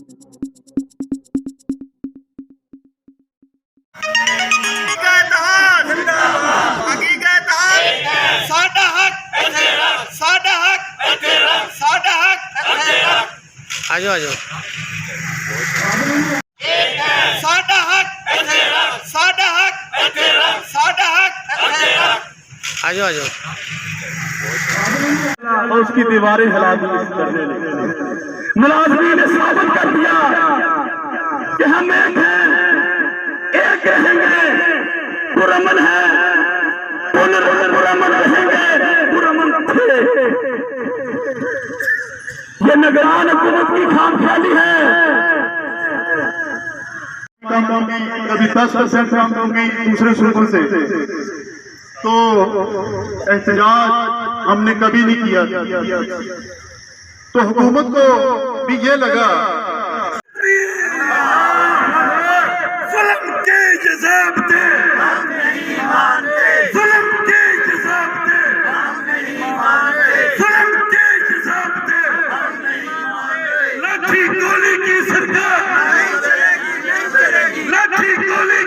आजो आजो आजो आजो और उसकी दीवारें हिला दी इस धरने ने। मुलाजमी ने साबित कर दिया कि हम एक हैं, एक रहेंगे, पुरअमन है, पुरअमन रहेंगे, पुरअमन थे। ये निगरान हुकूमत की खामख्याली है। कभी 10% कम होंगी दूसरे सूबों से, तो एहतजाज हमने कभी नहीं किया। तो हुकूमत को भी ये लगा जुल्म के ज़ाब्ते हम नहीं मानते, जुल्म के ज़ाब्ते हम नहीं मानते, जुल्म के ज़ाब्ते हम नहीं मानते। लाठी गोली की सरकार नहीं चलेगी, नहीं चलेगी, लाठी गोली